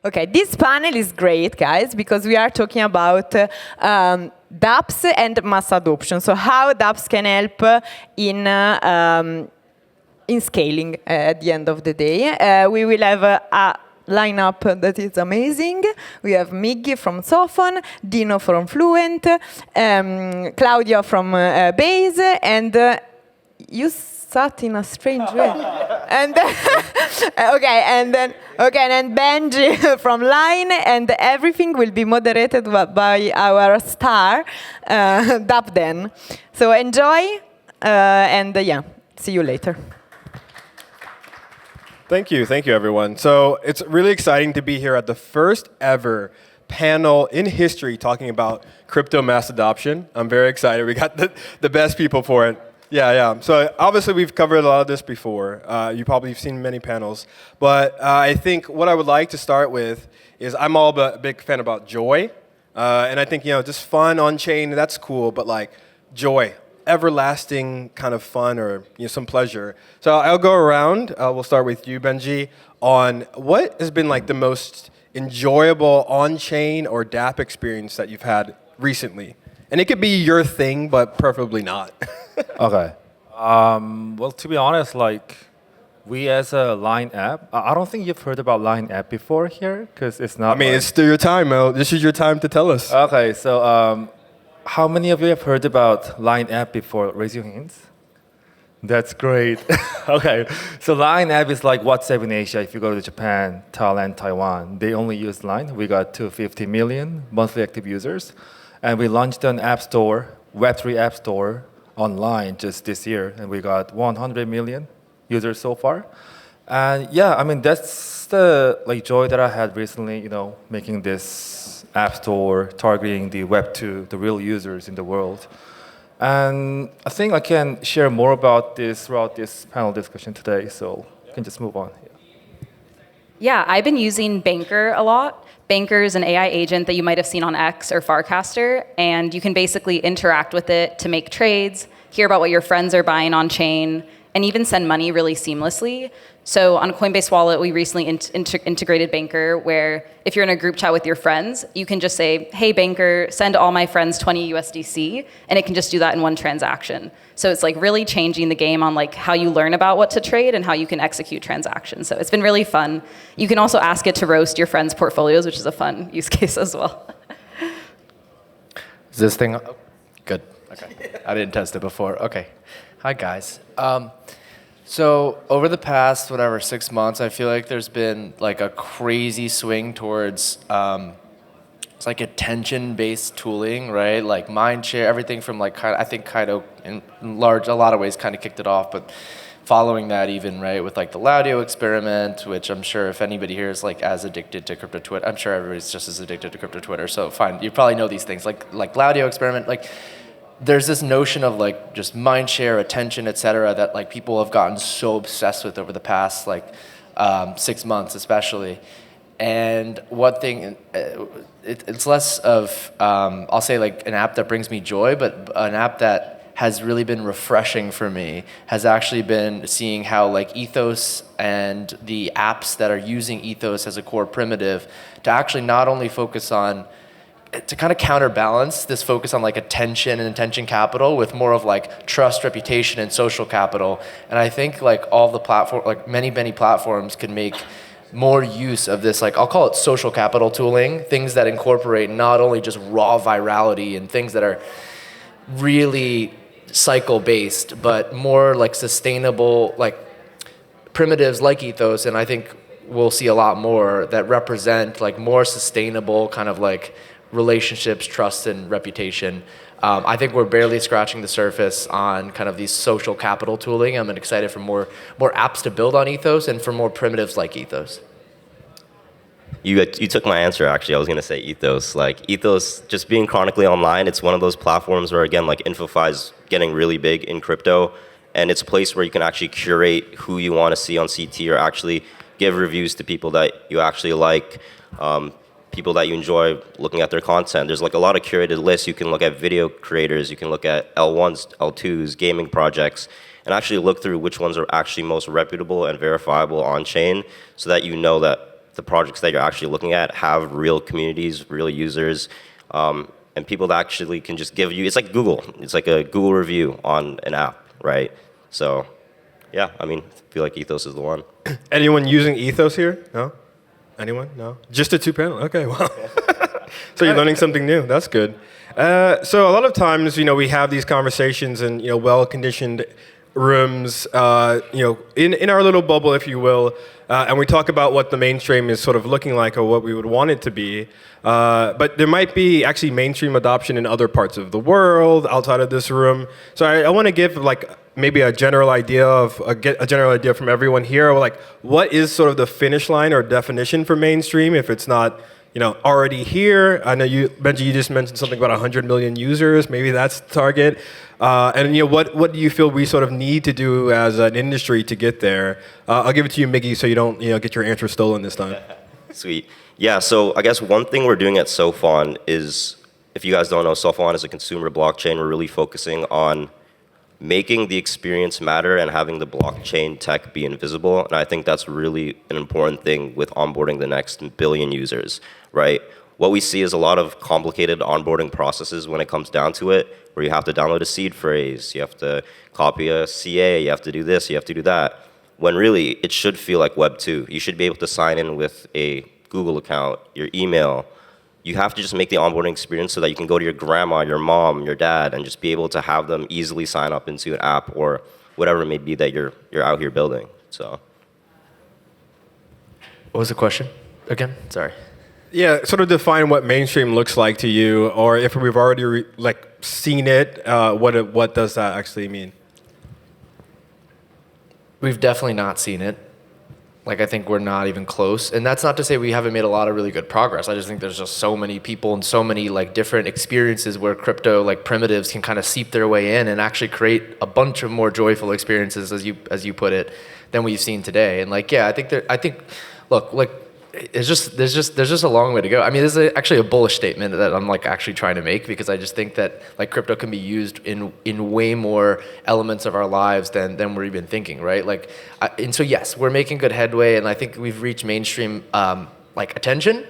Okay, this panel is great, guys, because we are talking about dApps and mass adoption. So how dApps can help in scaling at the end of the day. We will have a lineup that is amazing. We have Miggy from Sophon, Dino from Fluent, Claudia from Base, and you sat in a strange way. And and then Benji from Line, and everything will be moderated by our star, DappaDan. So enjoy, and see you later. Thank you, everyone. So it's really exciting to be here at the first ever panel in history talking about crypto mass adoption. I'm very excited. We got the best people for it. Yeah. So obviously we've covered a lot of this before. You probably have seen many panels. But I think what I would like to start with is I'm all a big fan about joy. And I think, just fun on chain, that's cool. But like joy, everlasting kind of fun or some pleasure. So I'll go around. We'll start with you, Benji, on what has been like the most enjoyable on-chain or dApp experience that you've had recently. And it could be your thing, but preferably not. Okay. Well, to be honest, we as a Line app, I don't think you've heard about Line app before here, because it's not. I mean, it's still your time, Mel. This is your time to tell us. Okay, so how many of you have heard about Line app before? Raise your hands. That's great. Okay, so Line app is like WhatsApp in Asia. If you go to Japan, Thailand, Taiwan, they only use Line. We got 250 million monthly active users. And we launched an app store, Web3 app store, online just this year. And we got 100 million users so far. And that's the joy that I had recently, making this app store, targeting the Web2, the real users in the world. And I think I can share more about this throughout this panel discussion today, so you can just move on. Yeah, I've been using Banker a lot. Banker is an AI agent that you might have seen on X or Farcaster, and you can basically interact with it to make trades, hear about what your friends are buying on chain, and even send money really seamlessly. So on Coinbase Wallet, we recently integrated Banker, where if you're in a group chat with your friends, you can just say, hey, Banker, send all my friends 20 USDC, and it can just do that in one transaction. So it's really changing the game on how you learn about what to trade and how you can execute transactions. So it's been really fun. You can also ask it to roast your friends' portfolios, which is a fun use case as well. Is this thing good? Okay. I didn't test it before. Okay. Hi, guys. So over the past, 6 months, I feel like there's been a crazy swing towards it's attention-based tooling, right? Mindshare, everything from I think Kaido in a lot of ways kind of kicked it off, but following that even, right, with the Laudio experiment, which I'm sure if anybody here is as addicted to crypto Twitter, I'm sure everybody's just as addicted to crypto Twitter, so fine, you probably know these things, like Laudio experiment, there's this notion of just mindshare, attention, et cetera, that people have gotten so obsessed with over the past 6 months especially. And one thing, it's less of, I'll say an app that brings me joy, but an app that has really been refreshing for me has actually been seeing how Ethos and the apps that are using Ethos as a core primitive to actually not only focus on to kind of counterbalance this focus on attention and attention capital with more of trust, reputation, and social capital. And I think all the platform, many platforms can make more use of this, I'll call it social capital tooling, things that incorporate not only just raw virality and things that are really cycle-based, but more sustainable, primitives like Ethos. And I think we'll see a lot more that represent more sustainable kind of relationships, trust, and reputation. I think we're barely scratching the surface on kind of these social capital tooling. I'm excited for more apps to build on Ethos and for more primitives like Ethos. You took my answer, actually. I was going to say Ethos. Ethos, just being chronically online, it's one of those platforms where, again, InfoFi is getting really big in crypto, and it's a place where you can actually curate who you want to see on CT or actually give reviews to people that you actually like. People that you enjoy looking at their content. There's a lot of curated lists. You can look at video creators, you can look at L1s, L2s, gaming projects, and actually look through which ones are actually most reputable and verifiable on chain so that you know that the projects that you're actually looking at have real communities, real users, and people that actually can just give you, it's like Google. It's like a Google review on an app, right? So, yeah, I mean, I feel like Ethos is the one. Anyone using Ethos here? No? Anyone? No? Just a two-panel? Okay, well. So you're learning something new. That's good. So a lot of times, we have these conversations in, well-conditioned rooms, in our little bubble, if you will, and we talk about what the mainstream is sort of looking like or what we would want it to be. But there might be actually mainstream adoption in other parts of the world outside of this room. So I want to give maybe a general idea from everyone here. What is sort of the finish line or definition for mainstream if it's not already here? I know Benji, you just mentioned something about 100 million users. Maybe that's the target. And what do you feel we sort of need to do as an industry to get there? I'll give it to you, Miggy, so you don't get your answer stolen this time. Sweet. Yeah, so I guess one thing we're doing at Sophon is, if you guys don't know, Sophon is a consumer blockchain. We're really focusing on making the experience matter and having the blockchain tech be invisible. And I think that's really an important thing with onboarding the next billion users, right? What we see is a lot of complicated onboarding processes when it comes down to it, where you have to download a seed phrase, you have to copy a CA, you have to do this, you have to do that. When really, it should feel like Web 2. You should be able to sign in with a Google account, your email. You have to just make the onboarding experience so that you can go to your grandma, your mom, your dad, and just be able to have them easily sign up into an app or whatever it may be that you're out here building. So, What was the question again? Sorry. Yeah, sort of define what mainstream looks like to you, or if we've already seen it, what does that actually mean? We've definitely not seen it. I think we're not even close. And that's not to say we haven't made a lot of really good progress. I just think there's just so many people and so many different experiences where crypto primitives can kind of seep their way in and actually create a bunch of more joyful experiences, as you put it, than we've seen today. And there's just a long way to go. I mean, this is actually a bullish statement that I'm actually trying to make, because I just think that crypto can be used in way more elements of our lives than we're even thinking, right? And so yes, we're making good headway, and I think we've reached mainstream attention,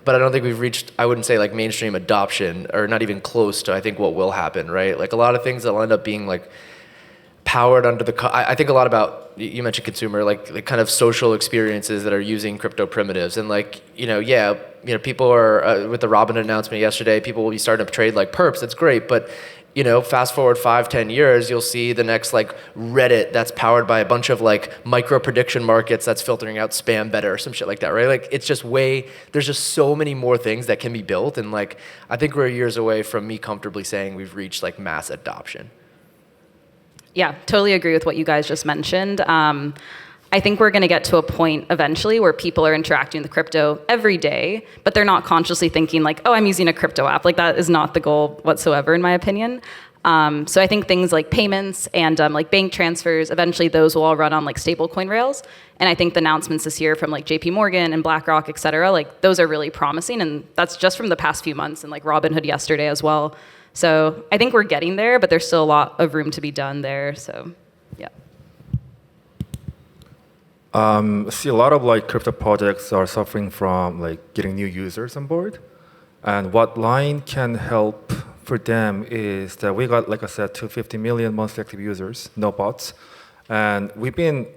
but I don't think we've reached, I wouldn't say mainstream adoption, or not even close to I think what will happen, right? A lot of things that will end up being powered under I think a lot about, you mentioned consumer, the kind of social experiences that are using crypto primitives. And people are, with the Robinhood announcement yesterday, people will be starting to trade perps. That's great. But, fast forward 5-10 years, you'll see the next Reddit that's powered by a bunch of micro prediction markets that's filtering out spam better or some shit like that, right? It's just there's just so many more things that can be built. And I think we're years away from me comfortably saying we've reached mass adoption. Yeah, totally agree with what you guys just mentioned. I think we're going to get to a point eventually where people are interacting with crypto every day, but they're not consciously thinking oh, I'm using a crypto app. That is not the goal whatsoever, in my opinion. So I think things like payments and bank transfers, eventually those will all run on stablecoin rails. And I think the announcements this year from JP Morgan and BlackRock, et cetera, those are really promising. And that's just from the past few months, and Robinhood yesterday as well. So I think we're getting there, but there's still a lot of room to be done there. So, yeah. See, a lot of crypto projects are suffering from getting new users on board, and what Line can help for them is that we got, like I said, 250 million monthly active users, no bots, and we've been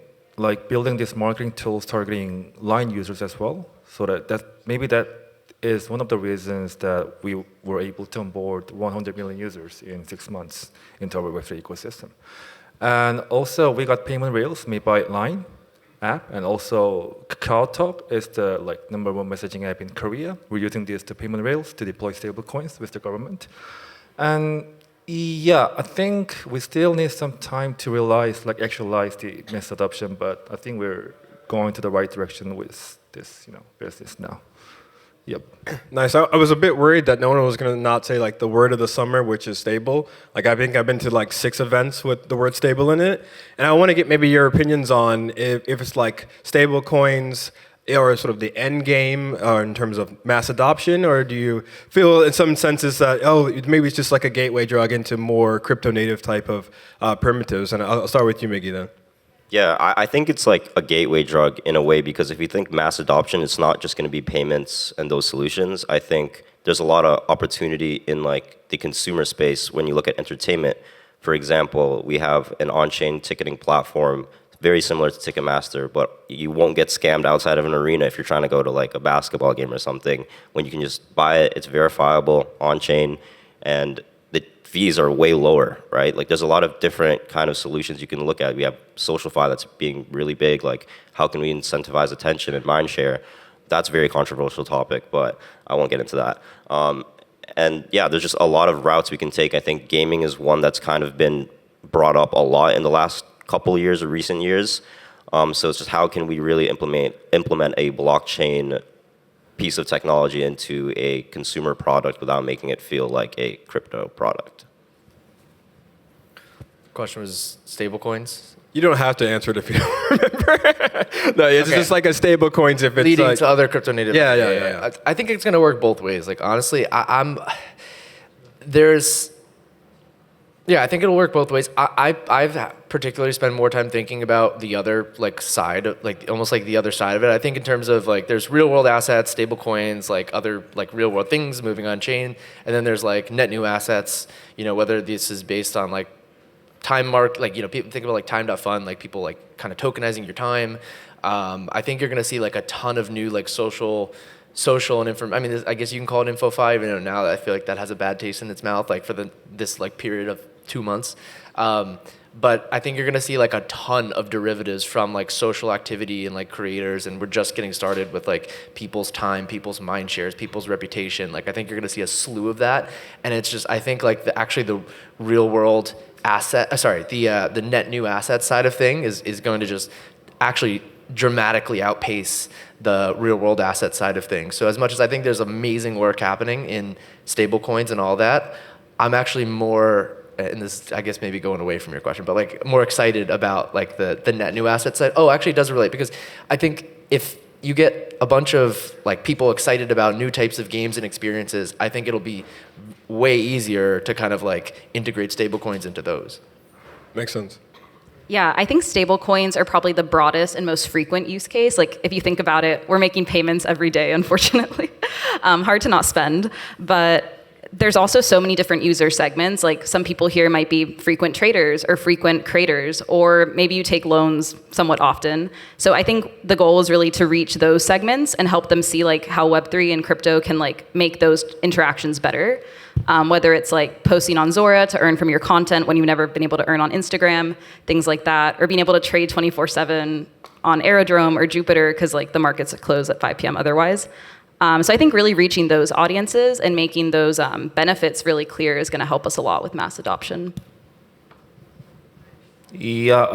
building these marketing tools targeting Line users as well, so that maybe that is one of the reasons that we were able to onboard 100 million users in 6 months into our Web3 ecosystem. And also, we got payment rails made by Line app, and also KakaoTalk is the #1 messaging app in Korea. We're using these two payment rails to deploy stablecoins with the government. And yeah, I think we still need some time to realize, actualize the mass adoption, but I think we're going to the right direction with this, business now. Yep. Nice. I was a bit worried that no one was going to not say the word of the summer, which is stable. I think I've been to 6 events with the word stable in it. And I want to get maybe your opinions on if it's stable coins or sort of the end game in terms of mass adoption, or do you feel in some senses that, maybe it's just a gateway drug into more crypto native type of primitives? And I'll start with you, Miggy, then. Yeah, I think it's like a gateway drug in a way because if you think mass adoption, it's not just going to be payments and those solutions. I think there's a lot of opportunity in like the consumer space when you look at entertainment. For example, we have an on-chain ticketing platform very similar to Ticketmaster, but you won't get scammed outside of an arena if you're trying to go to like a basketball game or something. When you can just buy it, it's verifiable on-chain, and the fees are way lower, right? Like there's a lot of different kind of solutions you can look at. We have SocialFi that's being really big. Like how can we incentivize attention and mindshare? That's a very controversial topic, but I won't get into that. And yeah, there's just a lot of routes we can take. I think gaming is one that's kind of been brought up a lot in the last couple of years or recent years. So it's just how can we really implement a blockchain piece of technology into a consumer product without making it feel like a crypto product. Question was stablecoins. You don't have to answer it if you don't remember. No, it's Okay. just like a stable coins if it's Leading like, to other crypto native. Yeah. I think it's gonna work both ways. Like honestly, I think it'll work both ways. I've particularly spent more time thinking about the other like side, like almost like the other side of it. I think in terms of like there's real world assets, stable coins, like other like real world things moving on chain, and then there's like net new assets. You know, whether this is based on like time mark, like people think about like time.fun, like people like kind of tokenizing your time. I think you're gonna see like a ton of new like social and I mean, I guess you can call it info-fi, even though now I feel like that has a bad taste in its mouth, like for this like period of 2 months. But I think you're gonna see like a ton of derivatives from like social activity and like creators, and we're just getting started with like people's time, people's mind shares, people's reputation. Like I think you're gonna see a slew of that, and it's just I think like the real world asset, the net new asset side of thing is going to just actually dramatically outpace the real world asset side of things. So as much as I think there's amazing work happening in stable coins and all that, I'm actually more, and this I guess maybe going away from your question, but like more excited about like the net new asset side. Oh, actually it does relate, because I think if you get a bunch of like people excited about new types of games and experiences, I think it'll be way easier to kind of like integrate stable coins into those. Makes sense. Yeah, I think stablecoins are probably the broadest and most frequent use case. Like, if you think about it, we're making payments every day, unfortunately. Hard to not spend. But there's also so many different user segments. Like, some people here might be frequent traders or frequent creators, or maybe you take loans somewhat often. So I think the goal is really to reach those segments and help them see like how Web3 and crypto can like make those interactions better. Whether it's like posting on Zora to earn from your content when you've never been able to earn on Instagram, things like that, or being able to trade 24/7 on Aerodrome or Jupiter because like the markets close at 5 p.m. otherwise. So I think really reaching those audiences and making those benefits really clear is going to help us a lot with mass adoption. Yeah,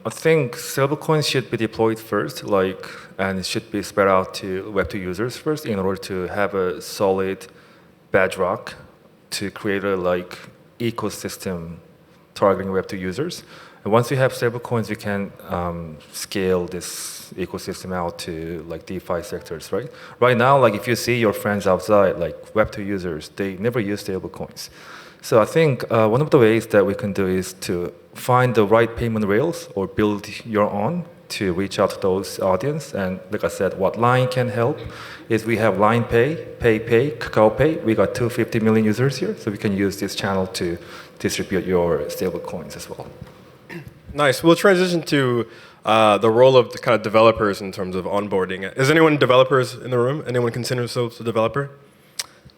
I think stablecoins should be deployed first, and it should be spread out to Web2 users first in order to have a solid bedrock to create a ecosystem targeting Web2 users. And once we have stablecoins, we can scale this ecosystem out to DeFi sectors, right? Right now, if you see your friends outside, Web2 users, they never use stablecoins. So I think one of the ways that we can do is to find the right payment rails or build your own to reach out to those audience. And like I said, what Line can help is we have Line Pay, PayPay, Kakao Pay. We got 250 million users here, so we can use this channel to distribute your stablecoins as well. Nice. We'll transition to the role of the kind of developers in terms of onboarding. Is anyone developers in the room? Anyone consider themselves a developer?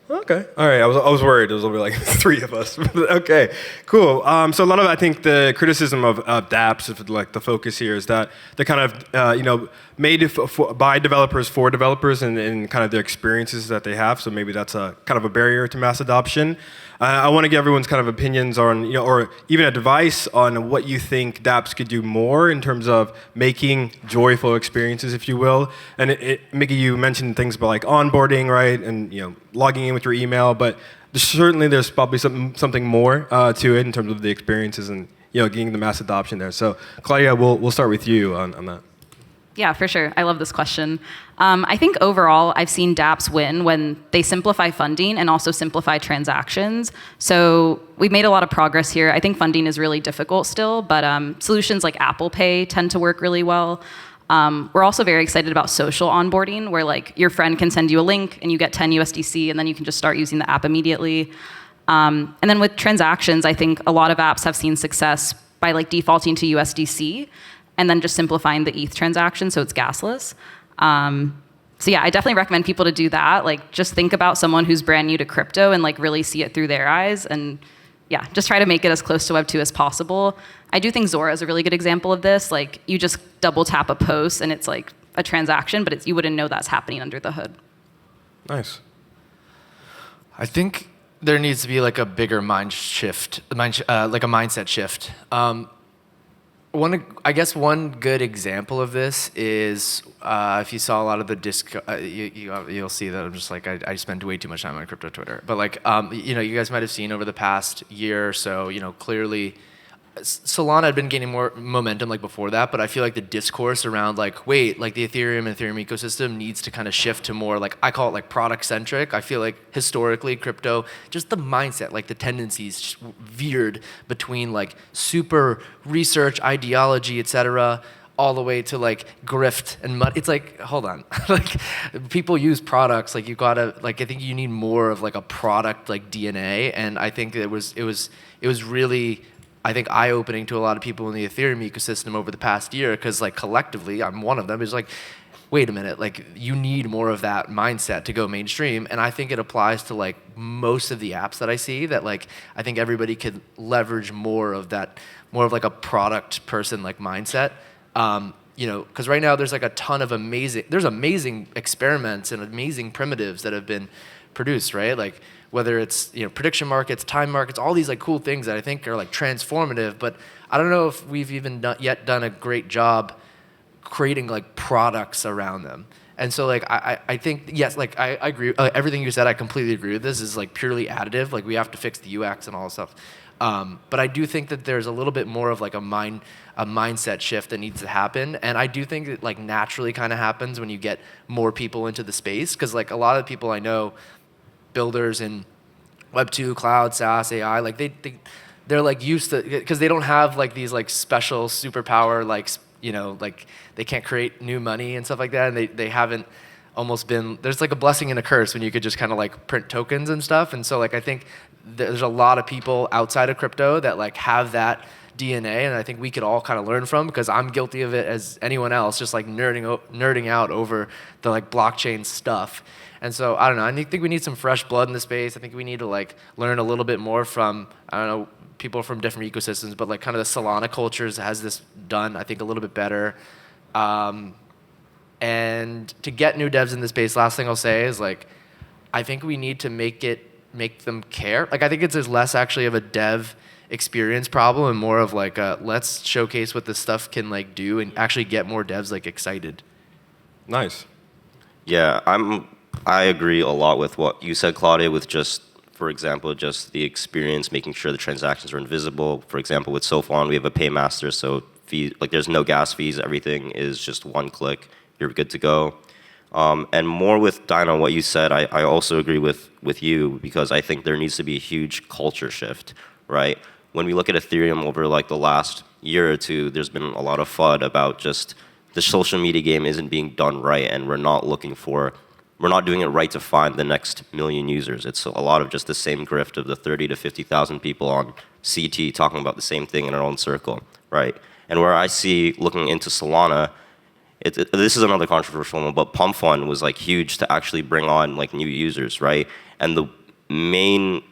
Okay. All right. I was worried. There was only like 3 of us. Okay. Cool. So a lot of I think the criticism of Dapps, the focus here, is that they're kind of made by developers for developers and kind of their experiences that they have. So maybe that's a kind of a barrier to mass adoption. I want to get everyone's kind of opinions on, or even advice on what you think Dapps could do more in terms of making joyful experiences, if you will. And Mickey, you mentioned things about like onboarding, right, and logging in with your email, but there's probably something more to it in terms of the experiences and getting the mass adoption there. So Claudia, we'll start with you on that. Yeah, for sure. I love this question. I think overall, I've seen dApps win when they simplify funding and also simplify transactions. So we've made a lot of progress here. I think funding is really difficult still, but solutions like Apple Pay tend to work really well. We're also very excited about social onboarding, where like your friend can send you a link and you get 10 USDC, and then you can just start using the app immediately. And then with transactions, I think a lot of apps have seen success by like defaulting to USDC and then just simplifying the ETH transaction so it's gasless. So yeah, I definitely recommend people to do that. Like, just think about someone who's brand new to crypto and like really see it through their eyes, and yeah, just try to make it as close to Web 2 as possible. I do think Zora is a really good example of this. Like, you just double tap a post and it's like a transaction, but you wouldn't know that's happening under the hood. Nice. I think there needs to be like a bigger mind shift, like a mindset shift. I guess one good example of this is if you saw a lot of the you'll see that I'm just like I spend way too much time on crypto Twitter. But like you guys might have seen over the past year or so, clearly Solana had been gaining more momentum like before that, but I feel like the discourse around like the Ethereum ecosystem needs to kind of shift to more like, I call it like product centric. I feel like historically crypto, just the mindset, like the tendencies veered between like super research, ideology, etc., all the way to like grift and mud. It's like, hold on, like people use products, like you gotta, like I think you need more of like a product like DNA, and I think it was really, I think, eye-opening to a lot of people in the Ethereum ecosystem over the past year, because like collectively, I'm one of them, is like, wait a minute, like you need more of that mindset to go mainstream. And I think it applies to like most of the apps that I see, that like I think everybody could leverage more of that, more of like a product person like mindset. Because right now there's like a ton of amazing experiments and amazing primitives that have been produced, right? Like whether it's prediction markets, time markets, all these like cool things that I think are like transformative, but I don't know if we've even yet done a great job creating like products around them. And so like I think, yes, like I agree, everything you said, I completely agree with. This is like purely additive, like we have to fix the UX and all this stuff. But I do think that there's a little bit more of like a mindset shift that needs to happen. And I do think that like naturally kind of happens when you get more people into the space, because like a lot of the people I know, builders in Web 2, cloud, SaaS, AI, like they're like used to, because they don't have like these like special superpower, like, like they can't create new money and stuff like that. And they haven't almost been, there's like a blessing and a curse when you could just kind of like print tokens and stuff. And so like, I think there's a lot of people outside of crypto that like have that DNA, and I think we could all kind of learn from, because I'm guilty of it as anyone else, just like nerding out over the like blockchain stuff. And so I don't know, I think we need some fresh blood in the space. I think we need to like learn a little bit more from, I don't know, people from different ecosystems, but like kind of the Solana cultures has this done, I think, a little bit better. And to get new devs in the space, last thing I'll say is like, I think we need to make them care. Like I think it's less actually of a dev experience problem and more of like let's showcase what this stuff can like do and actually get more devs like excited. Nice. Yeah, I agree a lot with what you said, Claudia, with just, for example, just the experience, making sure the transactions are invisible. For example, with Sophon, we have a paymaster, so there's no gas fees. Everything is just one click. You're good to go. And more with Dino, what you said, I also agree with you, because I think there needs to be a huge culture shift, right? When we look at Ethereum over like the last year or two, there's been a lot of FUD about just the social media game isn't being done right, and we're not doing it right to find the next million users. It's a lot of just the same grift of the 30 to 50,000 people on CT talking about the same thing in our own circle, right? And where I see, looking into Solana, this is another controversial one, but Pump Fund was like huge to actually bring on like new users, right? And the main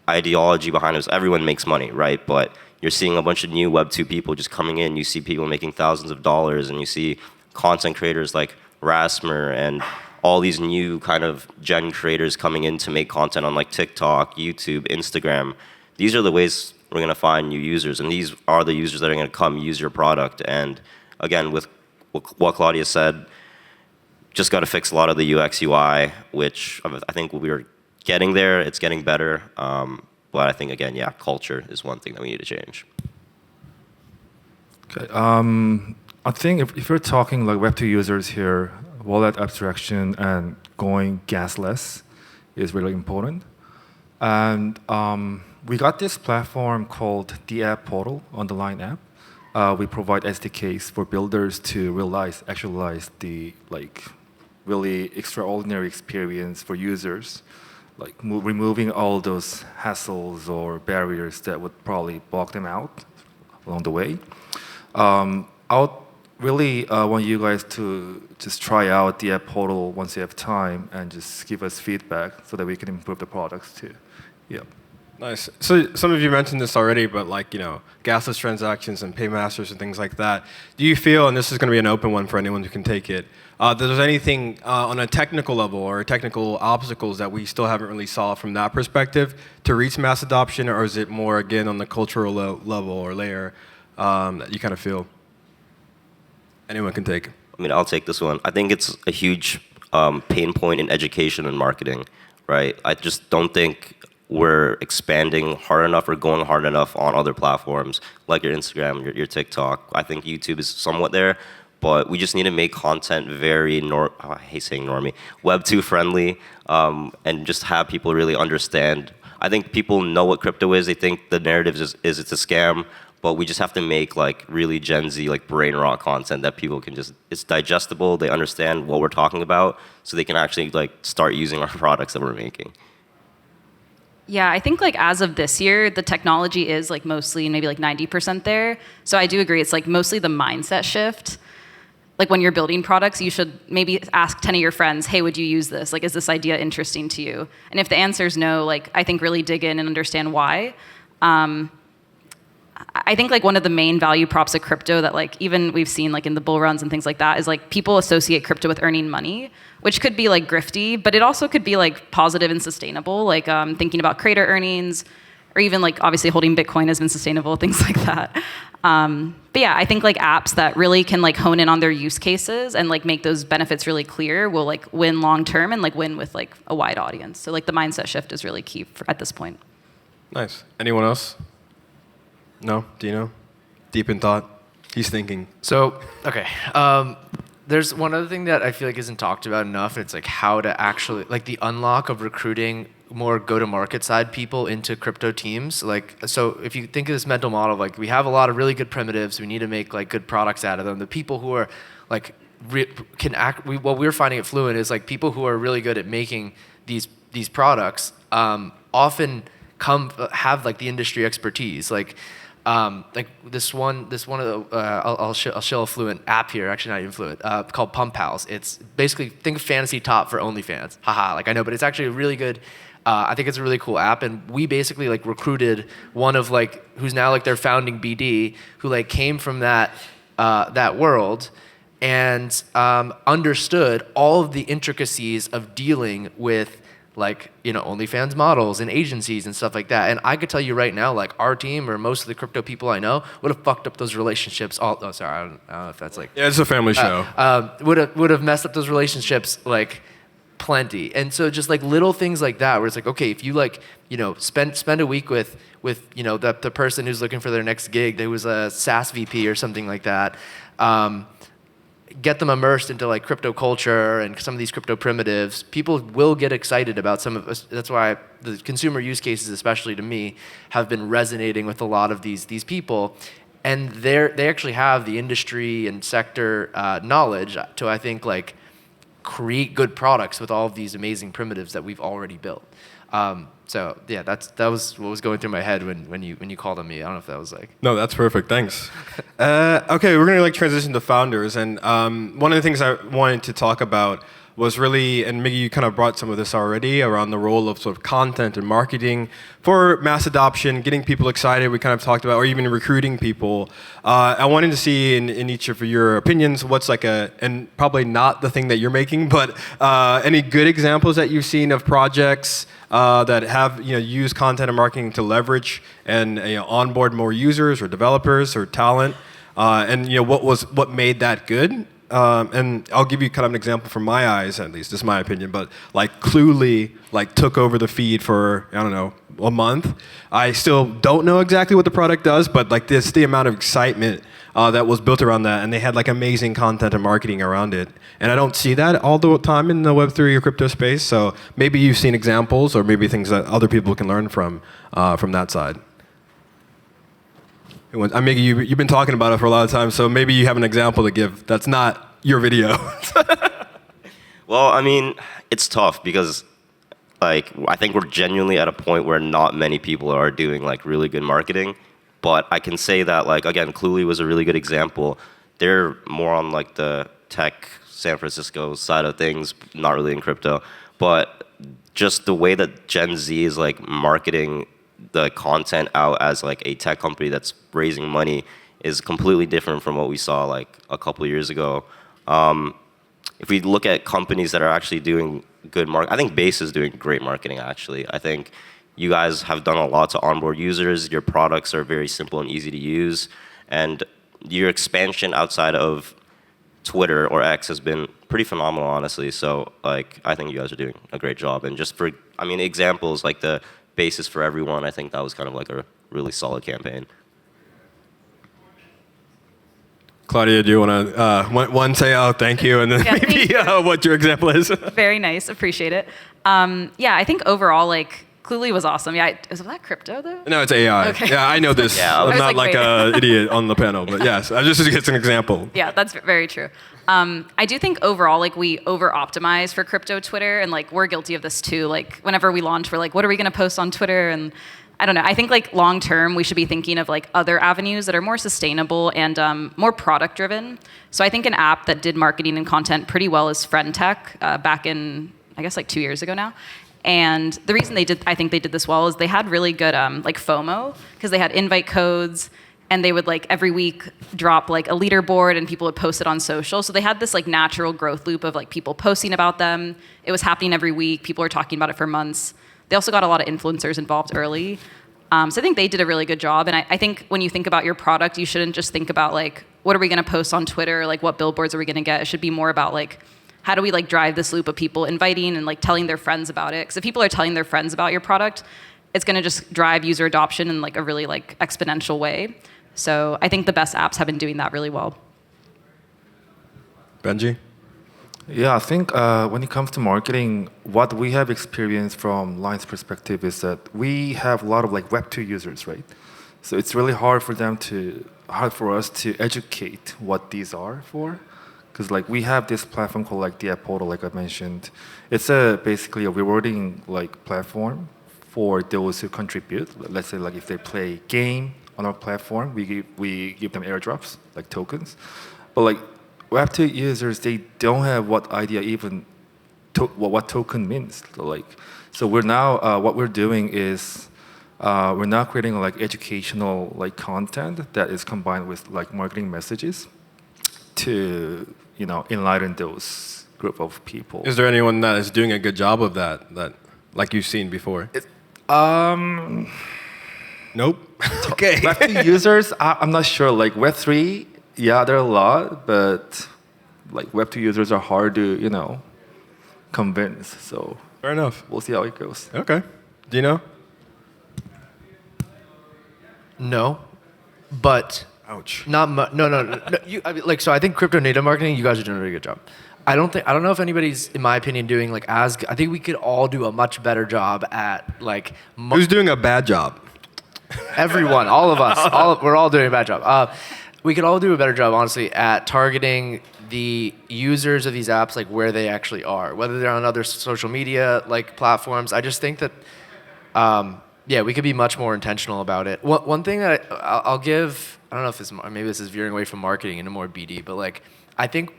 ideology behind it is everyone makes money, right? But you're seeing a bunch of new Web 2 people just coming in. You see people making thousands of dollars, and you see content creators like Rasmer and all these new kind of gen creators coming in to make content on like TikTok, YouTube, Instagram. These are the ways we're gonna find new users, and these are the users that are gonna come use your product. And again, with what Claudia said, just gotta fix a lot of the UX, UI, which I think we're getting there, it's getting better. But I think, again, yeah, culture is one thing that we need to change. Okay. I think if you're talking like Web2 users here, wallet abstraction and going gasless is really important. And we got this platform called the App Portal on the Line app. We provide SDKs for builders to actualize the really extraordinary experience for users, like removing all those hassles or barriers that would probably block them out along the way. I would really want you guys to just try out the App Portal once you have time and just give us feedback so that we can improve the products too. Yeah. Nice. So some of you mentioned this already, but gasless transactions and paymasters and things like that. Do you feel, and this is going to be an open one for anyone who can take it, that there's anything on a technical level or technical obstacles that we still haven't really solved from that perspective to reach mass adoption, or is it more, again, on the cultural level or layer that you kind of feel? Anyone can take. I mean, I'll take this one. I think it's a huge pain point in education and marketing, right? I just don't think we're expanding hard enough or going hard enough on other platforms like your Instagram, your TikTok. I think YouTube is somewhat there, but we just need to make content very, I hate saying normie, Web 2 friendly, and just have people really understand. I think people know what crypto is. They think the narrative is it's a scam, but we just have to make really Gen Z, brain rot content that people can it's digestible, they understand what we're talking about, so they can actually start using our products that we're making. Yeah, I think as of this year, the technology is mostly maybe 90% there. So I do agree, it's mostly the mindset shift. When you're building products, you should maybe ask 10 of your friends, hey, would you use this? Is this idea interesting to you? And if the answer is no, I think really dig in and understand why. I think one of the main value props of crypto that even we've seen in the bull runs and things like that is people associate crypto with earning money, which could be grifty, but it also could be positive and sustainable, thinking about creator earnings, or even obviously holding Bitcoin has been sustainable, things like that. But yeah, I think apps that really can hone in on their use cases and make those benefits really clear will win long term and win with a wide audience. So the mindset shift is really key at this point. Nice. Anyone else? No? Dino? Deep in thought? He's thinking. So, okay. There's one other thing that I feel isn't talked about enough. It's how to actually, the unlock of recruiting more go-to-market side people into crypto teams. So if you think of this mental model, we have a lot of really good primitives. We need to make good products out of them. The people who are what we're finding at Fluent is people who are really good at making these products often have the industry expertise. This one of the I'll show a Fluent app here, actually not even Fluent, called Pump House. It's basically, think of Fantasy Top for OnlyFans. Haha, I know, but it's actually a really good. I think it's a really cool app, and we basically recruited one of who's now their founding BD, who came from that world and understood all of the intricacies of dealing with OnlyFans models and agencies and stuff like that. And I could tell you right now, our team or most of the crypto people I know would have fucked up those relationships. I don't know if that's Yeah, it's a family show. Would have messed up those relationships plenty. And so just little things like that, where it's okay, if you spend a week with the person who's looking for their next gig, there was a SaaS VP or something like that. Get them immersed into crypto culture and some of these crypto primitives. People will get excited about some of us. That's why the consumer use cases, especially to me, have been resonating with a lot of these people. And they actually have the industry and sector knowledge to, I think, create good products with all of these amazing primitives that we've already built. So yeah, that was what was going through my head when you called on me. I don't know if that was No, that's perfect. Thanks. Okay, we're gonna transition to founders, and one of the things I wanted to talk about was really, and Miggy, you kind of brought some of this already, around the role of sort of content and marketing for mass adoption, getting people excited, we kind of talked about, or even recruiting people. I wanted to see in each of your opinions, what's and probably not the thing that you're making, but any good examples that you've seen of projects that have used content and marketing to leverage and onboard more users or developers or talent, and what made that good. And I'll give you kind of an example from my eyes, at least, this is my opinion, but Cluely took over the feed for, I don't know, a month. I still don't know exactly what the product does, but the amount of excitement that was built around that, and they had like amazing content and marketing around it. And I don't see that all the time in the Web3 or crypto space. So maybe you've seen examples, or maybe things that other people can learn from that side. Miggy, you've been talking about it for a lot of time, so maybe you have an example to give that's not your video. Well, I mean, it's tough because like I think we're genuinely at a point where not many people are doing like really good marketing. But I can say that like again, Cluely was a really good example. They're more on like the tech San Francisco side of things, not really in crypto. But just the way that Gen Z is like marketing the content out as like a tech company that's raising money is completely different from what we saw like a couple of years ago. If we look at companies that are actually doing good I think Base is doing great marketing actually. I think you guys have done a lot to onboard users. Your products are very simple and easy to use. And your expansion outside of Twitter or X has been pretty phenomenal, honestly. So like I think you guys are doing a great job. And just for, I mean, examples like the Basis for Everyone, I think that was kind of like a really solid campaign. Claudia, do you want to one say, oh, thank you, and then maybe what your example is? Very nice. Appreciate it. Yeah, I think overall, like, Cluely was awesome. Yeah, was that crypto, though? No, it's AI. Okay. Yeah, I know this. Yeah, I'm not like wait. an idiot on the panel, but yes, I just it's an example. Yeah, that's very true. I do think overall, like, we over-optimize for crypto Twitter, and, like, we're guilty of this, too. Like, whenever we launch, we're like, what are we going to post on Twitter? And I don't know. I think, like, long-term, we should be thinking of, like, other avenues that are more sustainable and more product-driven. So I think an app that did marketing and content pretty well is FriendTech back in, I guess, like 2 years ago now. And the reason I think they did this well is they had really good like FOMO, because they had invite codes, and they would like every week drop like a leaderboard and people would post it on social. So they had this like natural growth loop of like people posting about them. It was happening every week. People were talking about it for months. They also got a lot of influencers involved early. So I think they did a really good job. And I think when you think about your product, you shouldn't just think about like, what are we going to post on Twitter? Like what billboards are we going to get? It should be more about like, how do we like drive this loop of people inviting and like telling their friends about it? Because if people are telling their friends about your product, it's going to just drive user adoption in like a really like exponential way. So I think the best apps have been doing that really well. Benji? Yeah, I think when it comes to marketing, what we have experienced from Line's perspective is that we have a lot of like Web2 users, right? So it's really hard for us to educate what these are for. Because like we have this platform called like the App Portal, like I mentioned. It's basically a rewarding like platform for those who contribute. Let's say like if they play game on our platform, we give them airdrops, like tokens. But like Web2 users, they don't have what idea even what token means. So we're now what we're doing is we're now creating like educational like content that is combined with like marketing messages to enlighten those group of people. Is there anyone that is doing a good job of that like you've seen before? Nope. Okay. Web2 users, I'm not sure. Like Web3, yeah, there are a lot, but like Web2 users are hard to, convince. So Fair enough. we'll see how it goes. Okay. Dino? No, but Ouch. not no. So I think crypto native marketing, you guys are doing a really good job. I don't know if anybody's, in my opinion, doing like as. I think we could all do a much better job at like. Who's doing a bad job? Everyone, all of us, we're all doing a bad job. We could all do a better job, honestly, at targeting the users of these apps, like where they actually are, whether they're on other social media like platforms. I just think that, we could be much more intentional about it. One thing that I'll give, I don't know if maybe this is veering away from marketing into more BD, but like I think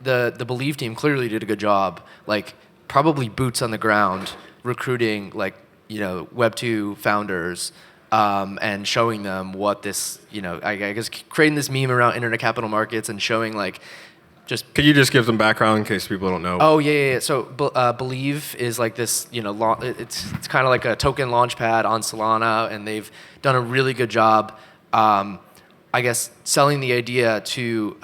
the Believe team clearly did a good job, like probably boots on the ground, recruiting like Web2 founders. And showing them what this, I guess creating this meme around internet capital markets and showing like Could you just give some background in case people don't know? Oh, yeah. So Believe is like this, it's kind of like a token launch pad on Solana, and they've done a really good job, I guess, selling the idea to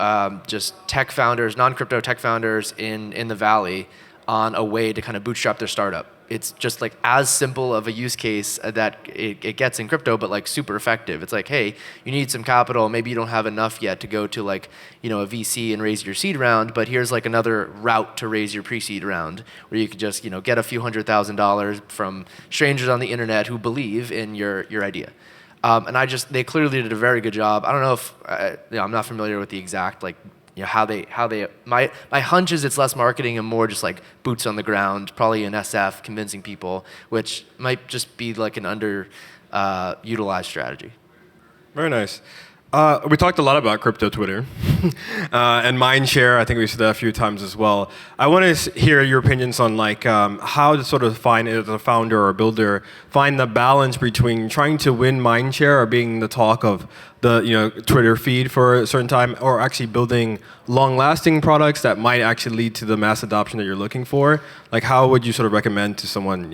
just tech founders, non-crypto tech founders in the Valley on a way to kind of bootstrap their startup. it's just like as simple of a use case that it gets in crypto, but like super effective. It's like, hey, you need some capital. Maybe you don't have enough yet to go to like, a VC and raise your seed round, but here's like another route to raise your pre-seed round where you could just, get a few $100,000 from strangers on the internet who believe in your idea. And they clearly did a very good job. I don't know if, I'm not familiar with the exact like, how they my hunch is it's less marketing and more just like boots on the ground, probably in SF, convincing people, which might just be like an utilized strategy. Very nice. We talked a lot about crypto Twitter and mindshare. I think we said that a few times as well. I want to hear your opinions on like how to sort of find, as a founder or a builder, find the balance between trying to win mindshare or being the talk of the Twitter feed for a certain time, or actually building long-lasting products that might actually lead to the mass adoption that you're looking for. Like, how would you sort of recommend to someone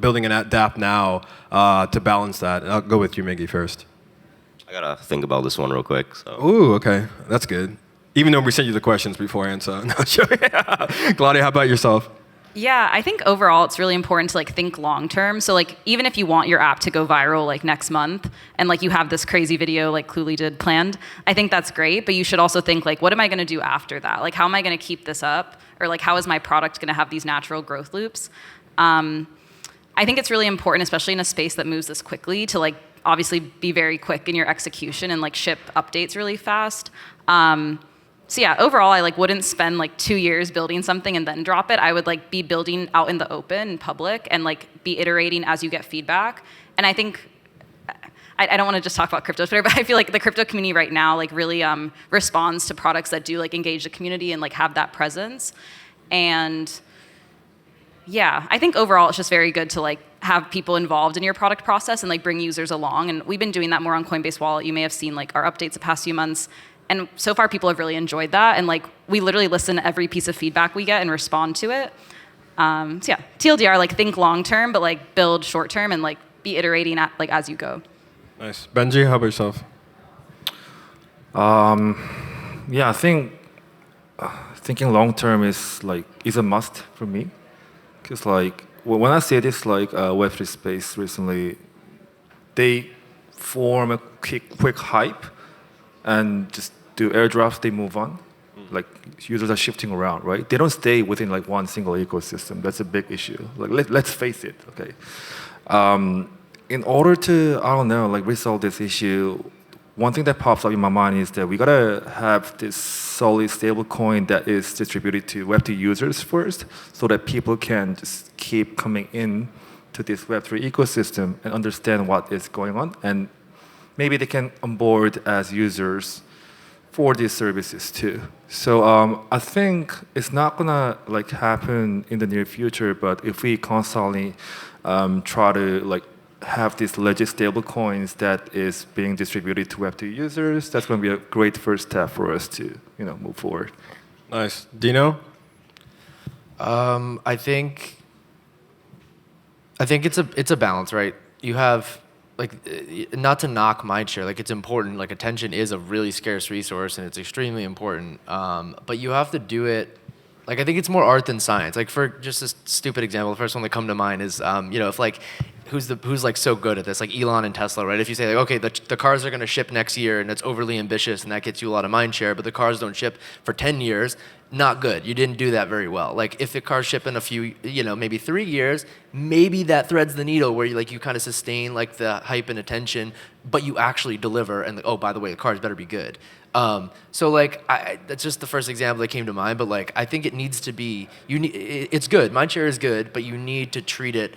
building an Dapp now to balance that? I'll go with you, Miggy, first. I gotta think about this one real quick. So. Ooh, okay, that's good. Even though we sent you the questions beforehand, so no, sure. Claudia, how about yourself? Yeah, I think overall it's really important to like think long term. So like even if you want your app to go viral like next month and like you have this crazy video like Cluely did planned, I think that's great, but you should also think like what am I going to do after that? Like how am I going to keep this up? Or like how is my product going to have these natural growth loops? I think it's really important, especially in a space that moves this quickly, to like obviously be very quick in your execution and like ship updates really fast. So yeah, overall, I like wouldn't spend like 2 years building something and then drop it. I would like be building out in the open, in public, and like be iterating as you get feedback. And I think, I don't want to just talk about crypto Twitter, but I feel like the crypto community right now like really responds to products that do like engage the community and like have that presence. And yeah, I think overall it's just very good to like have people involved in your product process and like bring users along. And we've been doing that more on Coinbase Wallet. You may have seen like our updates the past few months. And so far people have really enjoyed that. And like we literally listen to every piece of feedback we get and respond to it. So yeah, TLDR, like think long term, but like build short term and like be iterating at, like as you go. Nice. Benji, how about yourself? Yeah, I think thinking long term is a must for me. Because like when I see this like Web3 space recently, they form a quick hype and just do airdrops, they move on. Like users are shifting around, right? They don't stay within like one single ecosystem. That's a big issue. Like let's face it, okay? In order to, I don't know, like resolve this issue, one thing that pops up in my mind is that we gotta have this solid stable coin that is distributed to Web2 users first, so that people can just keep coming in to this Web3 ecosystem and understand what is going on, and maybe they can onboard as users for these services too. So I think it's not gonna like happen in the near future, but if we constantly try to like have these legit stable coins that is being distributed to Web2 users, that's going to be a great first step for us to move forward. Nice. Dino? I think it's a balance, right? You have like not to knock mindshare, like it's important. Like attention is a really scarce resource and it's extremely important. But you have to do it. Like I think it's more art than science. Like for just a stupid example, the first one that come to mind is if like who's like so good at this, like Elon and Tesla, right? If you say like, okay, the cars are going to ship next year and it's overly ambitious and that gets you a lot of mind share, but the cars don't ship for 10 years, not good. You didn't do that very well. Like if the cars ship in a few, maybe 3 years, maybe that threads the needle where you kind of sustain like the hype and attention, but you actually deliver and oh, by the way, the cars better be good. So like that's just the first example that came to mind, but like I think it needs to be it's good. Mindshare is good, but you need to treat it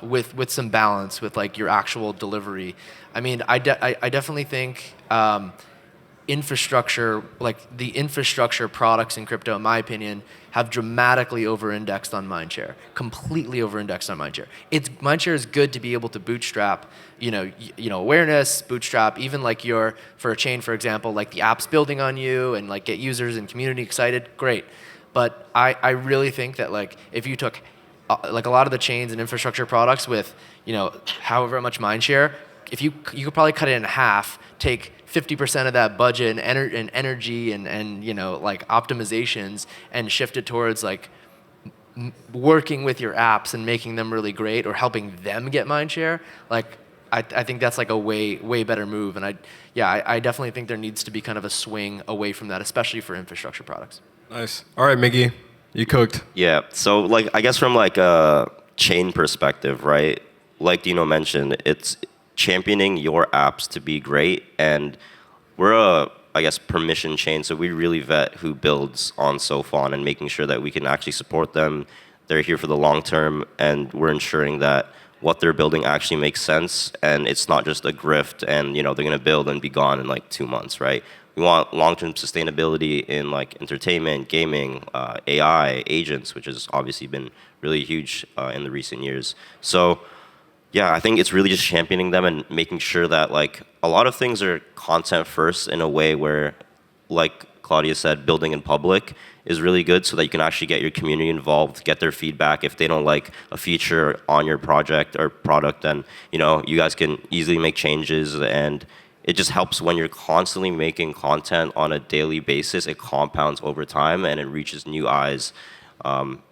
with some balance with like your actual delivery. I mean, I definitely think infrastructure, like the infrastructure products in crypto, in my opinion, have dramatically over-indexed on mindshare, completely over-indexed on mindshare. Mindshare is good to be able to bootstrap, awareness, bootstrap, even like for a chain, for example, like the app's building on you and like get users and community excited, great. But I really think that like if you took like a lot of the chains and infrastructure products with, however much mindshare, if you could probably cut it in half, take 50% of that budget and energy and like optimizations and shift it towards like working with your apps and making them really great or helping them get mind share, like I think that's like a way better move. And I definitely think there needs to be kind of a swing away from that, especially for infrastructure products. Nice. All right, Miggy, you cooked. Yeah. So like I guess from like a chain perspective, right? Like Dino mentioned, it's championing your apps to be great, and we're a I guess permission chain, so we really vet who builds on Sophon and making sure that we can actually support them. They're here for the long term, and we're ensuring that what they're building actually makes sense, and it's not just a grift and they're going to build and be gone in like 2 months, right? We want long-term sustainability in like entertainment, gaming, AI, agents, which has obviously been really huge in the recent years. So yeah, I think it's really just championing them and making sure that like a lot of things are content first in a way where, like Claudia said, building in public is really good so that you can actually get your community involved, get their feedback. If they don't like a feature on your project or product, then you guys can easily make changes, and it just helps when you're constantly making content on a daily basis. It compounds over time and it reaches new eyes.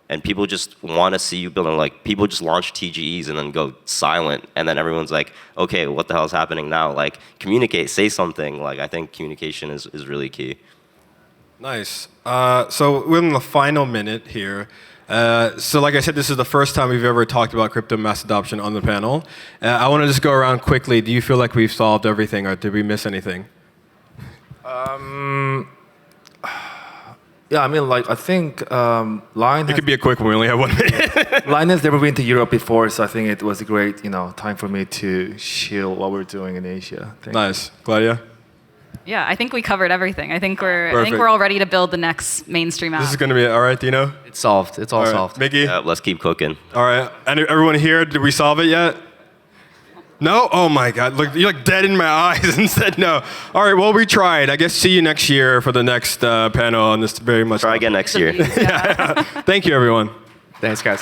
And people just want to see you building. Like people just launch TGEs and then go silent, and then everyone's like, okay, what the hell is happening now? Like communicate, say something. Like I think communication is really key. Nice. So we're in the final minute here. So like I said, this is the first time we've ever talked about crypto mass adoption on the panel. I want to just go around quickly. Do you feel like we've solved everything, or did we miss anything? Yeah, I mean, like, I think Line It could be a quick one. We only have 1 minute. Line has never been to Europe before, so I think it was a great, time for me to chill what we're doing in Asia. Nice. Claudia? Yeah, I think we covered everything. I think we're Perfect. all ready to build the next mainstream app. This is going to be it. All right, Dino? It's solved. It's all solved. Mickey? Yeah, let's keep cooking. All right. And everyone here, did we solve it yet? No? Oh my God. Look, you looked dead in my eyes and said no. All right, well, we tried. I guess see you next year for the next panel on this very much. Try again next year. Thank you, everyone. Thanks, guys.